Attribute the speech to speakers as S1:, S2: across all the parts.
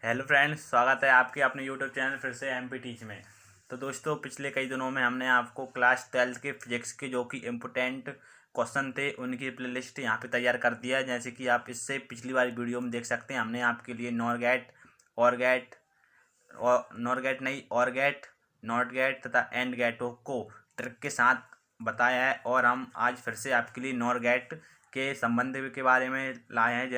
S1: Hello friends, स्वागत है आपके अपने यूट्यूब चैनल फिर से एमपी टीच में। तो दोस्तों, पिछले कई दिनों में हमने आपको क्लास 12 के फिजिक्स के जो कि इम्पोर्टेंट क्वेश्चन थे उनकी प्लेलिस्ट यहाँ पे तैयार कर दिया है। जैसे कि आप इससे पिछली वाली वीडियो में देख सकते हैं, हमने आपके लिए नॉर गेट, और गेट और नॉर गेट नहीं और गेट, नॉट गेट तथा एंड गेटों को ट्रिक के साथ बताया है। और हम आज फिर से आपके लिए नॉर गेट के संबंध के बारे में लाए हैं,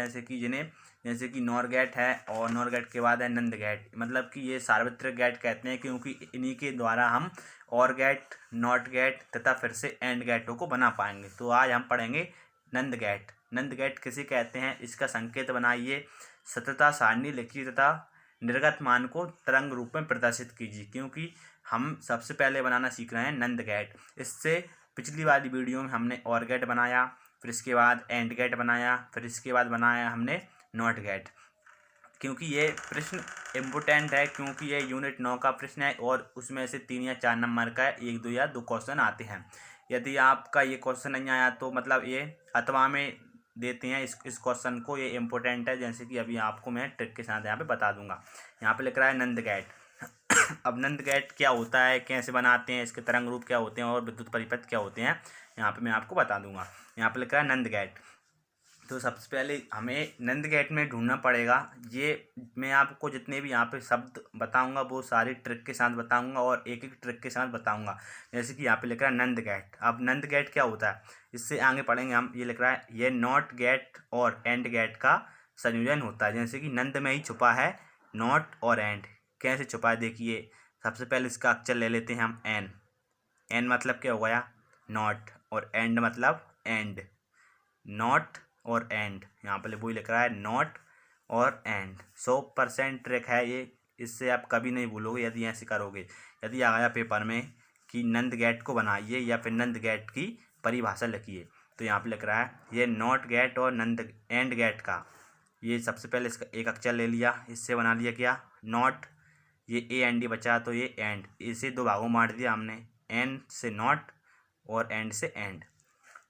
S1: जैसे कि नॉर गेट है और नॉर गेट के बाद है नंद गेट। मतलब कि ये सार्वत्रिक गेट कहते हैं, क्योंकि इन्हीं के द्वारा हम और गेट, नॉट गेट तथा फिर से एंड गेटों को बना पाएंगे। तो आज हम पढ़ेंगे नंद गेट। नंद गेट किसे कहते हैं, इसका संकेत बनाइए, सततता सारणी लिखिए तथा निर्गत मान को तरंग रूप में प्रदर्शित कीजिए। क्योंकि हम सबसे पहले बनाना सीख रहे हैं नंद गेट। इससे पिछली वाली वीडियो में हमने और गेट बनाया, फिर इसके बाद एंड गेट बनाया, फिर इसके बाद बनाया हमने नॉट गेट। क्योंकि ये प्रश्न इम्पोर्टेंट है, क्योंकि ये यूनिट 9 का प्रश्न है और उसमें से 3 या 4 नंबर का 1, 2 या 2 क्वेश्चन आते हैं। यदि आपका ये क्वेश्चन नहीं आया तो मतलब ये अथवा में देते हैं इस क्वेश्चन को, ये इम्पोर्टेंट है। जैसे कि अभी आपको मैं ट्रिक के साथ यहाँ पे बता दूंगा। यहाँ पे लिख रहा है नंद गेट। अब नंद गेट क्या होता है, कैसे बनाते हैं, इसके तरंग रूप क्या होते हैं और विद्युत परिपथ क्या होते हैं, यहाँ पे मैं आपको बता दूंगा। यहाँ पे लिख रहा है नंद गेट। तो सबसे पहले हमें नंद गेट में ढूंढना पड़ेगा। ये मैं आपको जितने भी यहाँ पे शब्द बताऊंगा वो सारी ट्रिक के साथ बताऊंगा और एक एक ट्रिक के साथ बताऊंगा। जैसे कि यहाँ पे लिख रहा है नंद गेट। अब नंद गेट क्या होता है, इससे आगे पढ़ेंगे हम। ये लिख रहा है ये नॉट गेट और एंड गेट का संयोजन होता है। जैसे कि नंद में ही छुपा है नॉट और एंड। कैसे छुपा है देखिए। सबसे पहले इसका अक्षर ले लेते हैं हम एन। एन मतलब क्या हो गया, नॉट, और एंड मतलब एंड। नॉट और एंड, यहाँ पर वही लिख रहा है नॉट और एंड। 100% ट्रिक है ये, इससे आप कभी नहीं भूलोगे यदि ऐसे करोगे। यदि आ गया पेपर में कि नंद गेट को बनाइए या फिर नंद गेट की परिभाषा लिखिए, तो यहाँ पे लिख रहा है ये नॉट गेट और नंद एंड गेट का, ये सबसे पहले इसका एक अक्षर ले लिया, इससे बना लिया क्या, नॉट। ये ए एन डी बचा तो ये एंड, इसे 2 भागों में बांट दिया हमने, एन से नॉट और एंड से एंड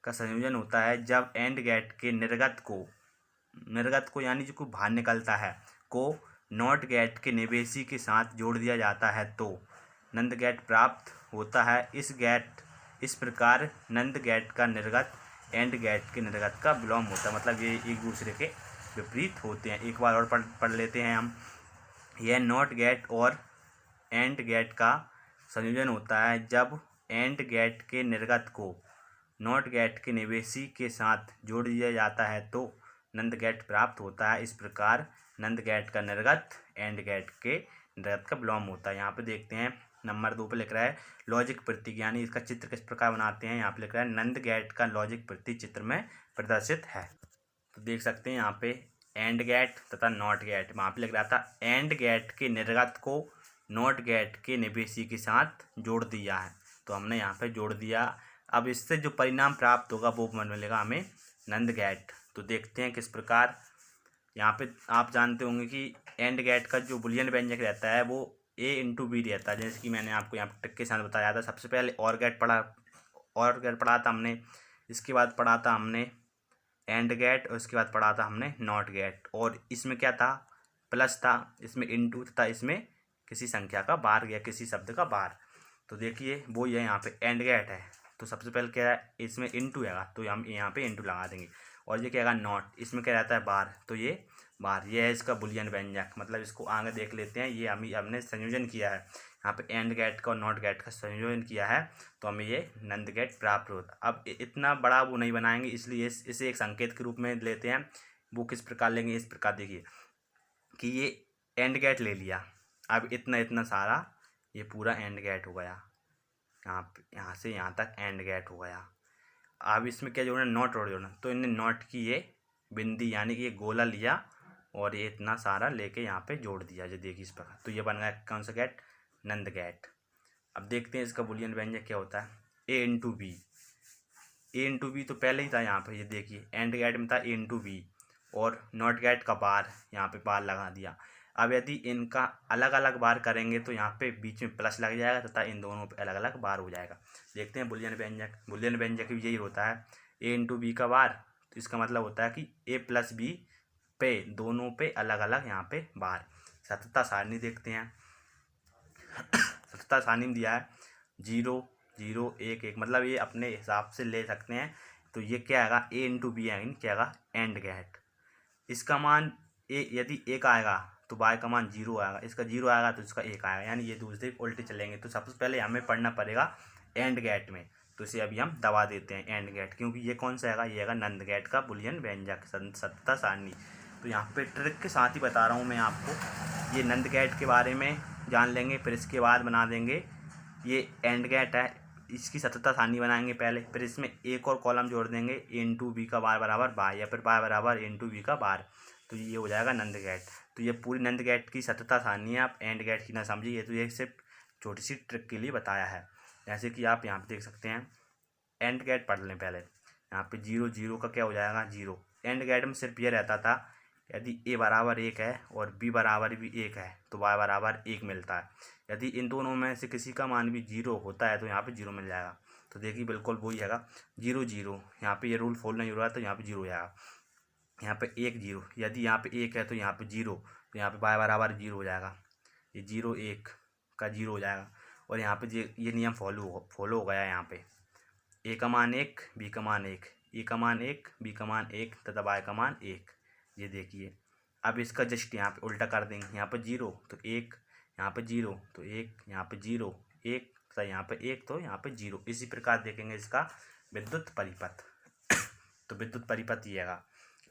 S1: का संयोजन होता है। जब एंड गेट के निर्गत को यानी जो बाहर निकलता है को नॉट गेट के निवेशी के साथ जोड़ दिया जाता है तो नंद गेट प्राप्त होता है। इस प्रकार नंद गेट का निर्गत एंड गेट के निर्गत का विलोम होता है। मतलब ये एक दूसरे के विपरीत होते हैं। एक बार और पढ़ लेते हैं हम। यह नॉट गेट और एंड गेट का संयोजन होता है। जब एंड गेट के निर्गत को नॉट गेट के निवेशी के साथ जोड़ दिया जाता है तो नंद गेट प्राप्त होता है। इस प्रकार नंद गेट का निर्गत एंड गेट के निर्गत का विलोम होता है। यहाँ पे देखते हैं नंबर 2 पे लिख रहा है लॉजिक प्रतीक, यानी इसका चित्र किस प्रकार बनाते हैं। यहाँ पे लिख रहा है नंद गेट का लॉजिक प्रतीक चित्र में प्रदर्शित है। तो देख सकते हैं यहाँ पे एंड गेट तथा नॉट गेट। वहाँ पे लिख रहा था एंड गेट के निर्गत को नॉट गेट के निवेशी के साथ जोड़ दिया है, तो हमने यहाँ पे जोड़ दिया। अब इससे जो परिणाम प्राप्त होगा वो मिलेगा हमें नंद गेट। तो देखते हैं किस प्रकार। यहाँ पे आप जानते होंगे कि एंड गेट का जो बुलियन व्यंजक रहता है वो ए इंटू बी रहता है। जैसे कि मैंने आपको यहाँ पे ट्रिक के साथ बताया था। सबसे पहले और गेट पढ़ा था हमने, इसके बाद पढ़ा था हमने एंड गेट, और उसके बाद पढ़ा था हमने नॉट गेट। और इसमें क्या था, प्लस था, इसमें इंटू था, इसमें किसी संख्या का बार या किसी शब्द का बार। तो देखिए वो ये यहाँ पे एंड गेट है, तो सबसे पहले क्या है, इसमें इंटू है तो हम यहाँ पे इंटू लगा देंगे। और ये क्या है नॉट, इसमें क्या रहता है बार, तो ये बार, ये है इसका बुलियन व्यंजक। मतलब इसको आगे देख लेते हैं। ये हमने संयोजन किया है, यहाँ पे एंड गेट का और नॉट गेट का संयोजन किया है, तो हमें ये नंद गेट प्राप्त होता। अब इतना बड़ा वो नहीं बनाएंगे, इसलिए इसे एक संकेत के रूप में लेते हैं। वो किस प्रकार लेंगे, इस प्रकार देखिए कि ये एंड गेट ले लिया। अब इतना इतना सारा ये पूरा एंड गेट हो गया, यहाँ से यहाँ तक एंड गेट हो गया। अब इसमें क्या जोड़ना, नॉट और जोड़ना, तो इन्हें नॉट की ये बिंदी यानी कि ये गोला लिया और ये इतना सारा लेके यहाँ पे जोड़ दिया। जो देखिए इस प्रकार, तो ये बन गया कौन सा गेट, नंद गेट। अब देखते हैं इसका बुलियन व्यंजक क्या होता है, ए इंटू बी। ए इंटू बी तो पहले ही था यहाँ पे, ये देखिए एंड गेट में था ए इंटू बी, और नॉट गेट का बार, यहाँ पे बार लगा दिया। अब यदि इनका अलग अलग बार करेंगे तो यहाँ पे बीच में प्लस लग जाएगा तथा इन दोनों पे अलग अलग बार हो जाएगा। देखते हैं बुलियन व्यंजक। बुलियन व्यंजक भी यही होता है, ए इंटू बी का बार, तो इसका मतलब होता है कि ए प्लस बी पे दोनों पे अलग अलग यहाँ पे बार। सततता सारणी देखते हैं। सततता सारणी में दिया है 0 0 1 1, मतलब ये अपने हिसाब से ले सकते हैं। तो ये क्या आएगा, ए इंटू बी आएगा, क्या आएगा एंड गेट। इसका मान यदि 1 आएगा तो बाय का मान 0 आएगा, इसका 0 आएगा तो इसका 1 आएगा, यानी ये दूसरे उल्टे चलेंगे। तो सबसे पहले हमें पढ़ना पड़ेगा एंड गेट में। तो इसे अभी हम दबा देते हैं एंड गेट, क्योंकि ये कौन सा आएगा, ये आएगा नंद गेट का बुलियन व्यंजक सततता सारणी। तो यहाँ पे ट्रिक के साथ ही बता रहा हूँ मैं आपको। ये नंद गेट के बारे में जान लेंगे, फिर इसके बाद बना देंगे ये एंड गेट है, इसकी सततता सारणी बनाएंगे पहले, फिर इसमें एक और कॉलम जोड़ देंगे ए इंटू बी का बार बराबर बार, या फिर बार बराबर ए इंटू बी का बार। तो ये हो जाएगा नंद गेट। तो ये पूरी नंद गेट की सततता सारणी है, आप एंड गेट की ना समझिए। तो ये सिर्फ छोटी सी ट्रिक के लिए बताया है। जैसे कि आप यहाँ पे देख सकते हैं, एंड गेट पढ़ लें पहले। यहाँ पे 0 0 का क्या हो जाएगा 0। एंड गेट में सिर्फ ये रहता था, यदि ए बराबर 1 है और बी बराबर भी 1 है तो वाई बराबर 1 मिलता है। यदि इन दोनों में से किसी का मान भी 0 होता है तो यहाँ पे 0 मिल जाएगा। तो देखिए बिल्कुल वही है 0 0, यहाँ पे ये रूल फॉलो नहीं हो रहा है तो यहाँ पे 0 हो जाएगा। यहाँ पे 1 0, यदि यहाँ पे 1 है तो यहाँ पे 0, तो यहाँ पे वाई बराबर 0 हो जाएगा। ये 0 1 का 0 हो जाएगा। और यहाँ पे ये नियम फॉलो हो गया। यहाँ पे ए का मान 1, बी का मान 1, ए का मान 1, बी का मान 1 तथा वाई का मान 1। ये देखिए, अब इसका जस्ट यहाँ पे उल्टा कर देंगे। यहाँ पे 0 तो 1, यहाँ पे 0 तो 1, यहाँ पे 0 1 तथा यहाँ पे 1 तो यहाँ पे 0। इसी प्रकार देखेंगे इसका विद्युत परिपथ। तो विद्युत परिपथ ये है,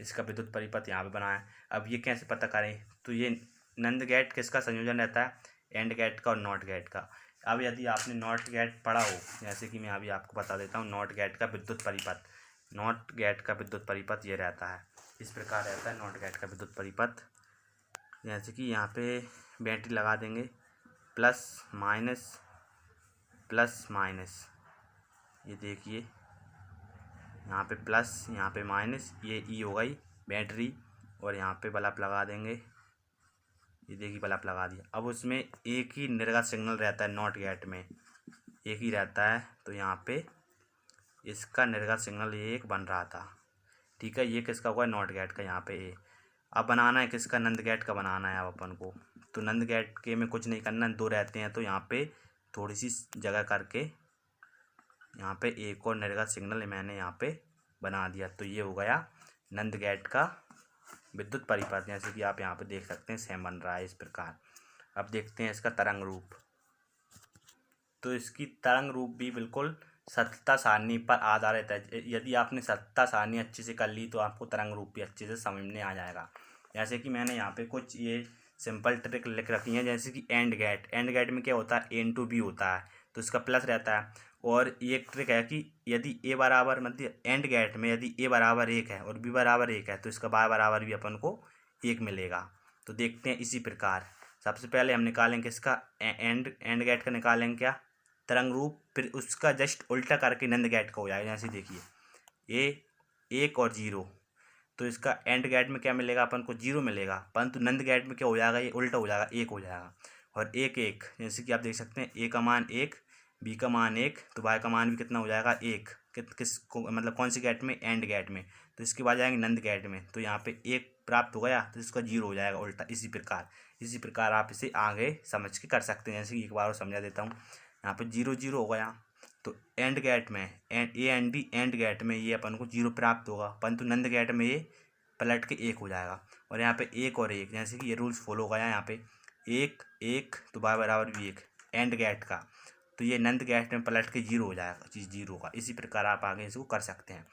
S1: इसका विद्युत परिपथ यहाँ पे बना है। अब ये कैसे पता करें, तो ये नंद गेट किसका संयोजन रहता है, एंड गेट का और नॉट गेट का। अब यदि आपने नॉट गेट पढ़ा हो, जैसे कि मैं अभी आपको बता देता हूँ नॉट गेट का विद्युत परिपथ। नॉट गेट का विद्युत परिपथ ये रहता है, इस प्रकार रहता है नॉट गेट का विद्युत परिपथ। जैसे कि यहाँ पे बैटरी लगा देंगे, प्लस माइनस, ये देखिए यहाँ पे प्लस, यहाँ पे माइनस, ये ई हो गई बैटरी। और यहाँ पे बल्ब लगा देंगे, ये देखिए बल्ब लगा दिया। अब उसमें एक ही निर्गत सिग्नल रहता है, नॉट गेट में एक ही रहता है। तो यहाँ पे इसका निर्गत सिग्नल ये एक बन रहा था, ठीक है। ये किसका हुआ, नॉट गेट का। यहाँ पे ए अब बनाना है किसका, नंद गेट का बनाना है अब अपन को। तो नंद गेट के में कुछ नहीं करना, 2 रहते हैं तो यहाँ पे थोड़ी सी जगह करके यहाँ पे एक और निर्गत सिग्नल मैंने यहाँ पे बना दिया। तो ये हो गया नंद गेट का विद्युत परिपथ। जैसे कि आप यहाँ पे देख सकते हैं सेम बन रहा है इस प्रकार। अब देखते हैं इसका तरंग रूप। तो इसकी तरंग रूप भी बिल्कुल सततता सारणी पर आधारित है। यदि आपने सततता सारणी अच्छे से कर ली तो आपको तरंग रूप भी अच्छे से समझ में आ जाएगा। जैसे कि मैंने यहाँ पे कुछ ये सिंपल ट्रिक लिख रखी है। जैसे कि एंड गेट में क्या होता है, ए इंटू बी होता है, तो इसका प्लस रहता है। और ये एक ट्रिक है कि यदि ए बराबर, मतलब एंड गेट में यदि ए बराबर 1 है और बी बराबर 1 है तो इसका बाय बराबर भी अपन को 1 मिलेगा। तो देखते हैं इसी प्रकार। सबसे पहले हम निकालेंगे इसका एंड गेट का निकालेंगे क्या, तरंग रूप, फिर उसका जस्ट उल्टा करके नंद गेट का हो जाएगा। जैसे देखिए ए 1 और 0, तो इसका एंड गेट में क्या मिलेगा अपन को, 0 मिलेगा। परंतु नंद गेट में क्या हो जाएगा, ये उल्टा हो जाएगा, 1 हो जाएगा। और 1 1, जैसे कि आप देख सकते हैं ए का मान 1, बी का मान 1, तो वाई का मान भी कितना हो जाएगा 1। किसको, मतलब कौन सी गेट में, एंड गेट में। तो इसके बाद जाएंगे नंद गेट में, तो यहाँ पे 1 प्राप्त हो गया तो इसका 0 हो जाएगा उल्टा। इसी प्रकार आप इसे आगे समझ के कर सकते हैं। जैसे कि एक बार और समझा देता हूँ। यहाँ पे 0 0 हो गया, तो एंड गेट में एंड गेट में ये अपन को 0 प्राप्त होगा, परंतु नंद गेट में ये पलट के 1 हो जाएगा। और यहाँ पे 1 और 1, जैसे कि ये रूल्स फॉलो हो गया। यहाँ पे 1 1 तो बाय बराबर भी 1 एंड गेट का, तो ये नंद गेट में पलट के 0 हो जाएगा, चीज़ 0 का। इसी प्रकार आप आगे इसको कर सकते हैं।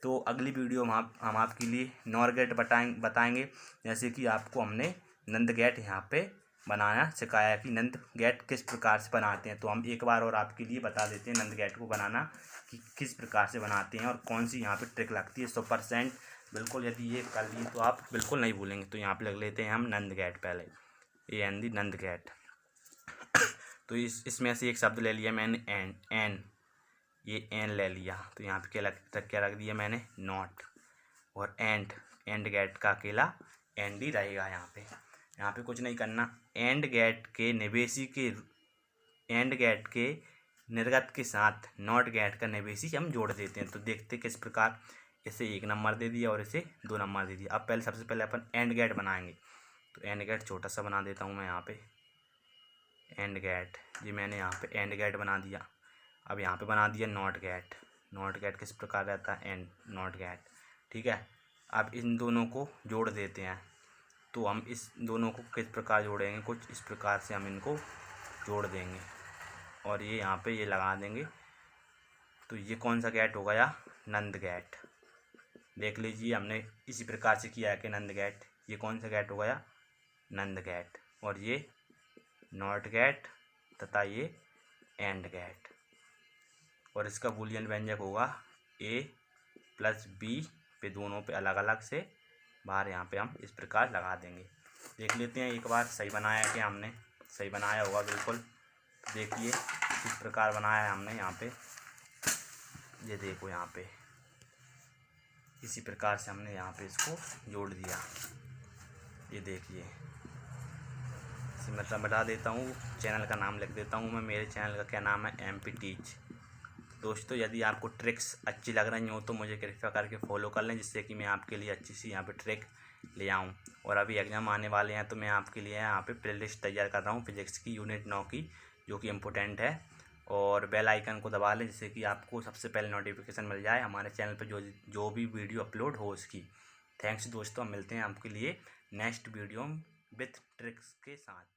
S1: तो अगली वीडियो में हम आपके लिए नॉर गेट बताएंगे। जैसे कि आपको हमने नंद गेट यहाँ पे बनाना सिखाया कि नंद गेट किस प्रकार से बनाते हैं। तो हम एक बार और आपके लिए बता देते हैं नंद गेट को बनाना कि किस प्रकार से बनाते हैं और कौन सी यहाँ पे ट्रिक लगती है। 100% बिल्कुल यदि ये कर लिए तो आप बिल्कुल नहीं भूलेंगे। तो यहाँ पे लग लेते हैं हम नंद गेट पहले, A N the Nand gate. तो इसमें से एक शब्द ले लिया मैंने एन, ये एन ले लिया। तो यहाँ पे क्या रख दिया मैंने, नॉट। और एंड गेट का अकेला एंड ही रहेगा। यहाँ पे कुछ नहीं करना। एंड गेट के निर्गत के साथ नॉट गेट का निवेशी हम जोड़ देते हैं। तो देखते किस प्रकार। इसे 1 नंबर दे दिया और इसे 2 नंबर दे दिया। अब पहले सबसे पहले अपन एंड गेट बनाएंगे, तो एंड गेट छोटा सा बना देता हूँ मैं यहाँ पे। एंड गेट जी मैंने यहाँ पे एंड गेट बना दिया। अब यहाँ पे बना दिया नॉट गेट। नॉट गेट किस प्रकार रहता है, एंड नॉट गेट, ठीक है। अब इन दोनों को जोड़ देते हैं, तो हम इस दोनों को किस प्रकार जोड़ेंगे, कुछ इस प्रकार से हम इनको जोड़ देंगे और ये यहाँ पे ये लगा देंगे। तो ये कौन सा गेट हो गया, नंद गेट। देख लीजिए हमने इसी प्रकार से किया है कि नंद गेट, ये कौन सा गेट हो गया, नंद गेट। और ये नॉट गेट तथा ये एंड गेट। और इसका बूलियन व्यंजक होगा a प्लस b पे, दोनों पे अलग अलग से बाहर यहाँ पे हम इस प्रकार लगा देंगे। देख लेते हैं एक बार सही बनाया कि हमने, सही बनाया होगा बिल्कुल। देखिए किस प्रकार बनाया है हमने यहाँ पे, ये देखो यहाँ पे इसी प्रकार से हमने यहाँ पे इसको जोड़ दिया। ये देखिए, इसे मतलब बता देता हूँ, चैनल का नाम लिख देता हूँ मैं। मेरे चैनल का क्या नाम है, MP टीच। दोस्तों यदि आपको ट्रिक्स अच्छी लग रही हो तो मुझे कृपया करके फॉलो कर लें, जिससे कि मैं आपके लिए अच्छी सी यहाँ पे ट्रिक ले आऊँ। और अभी एग्ज़ाम आने वाले हैं तो मैं आपके लिए यहाँ पे प्लेलिस्ट तैयार कर रहा हूँ फिजिक्स की यूनिट 9 की, जो कि इम्पोर्टेंट है। और बेल आइकन को दबा लें, जिससे कि आपको सबसे पहले नोटिफिकेशन मिल जाए हमारे चैनल पर जो भी वीडियो अपलोड हो उसकी। थैंक्स दोस्तों, मिलते हैं आपके लिए नेक्स्ट वीडियो विथ ट्रिक्स के साथ।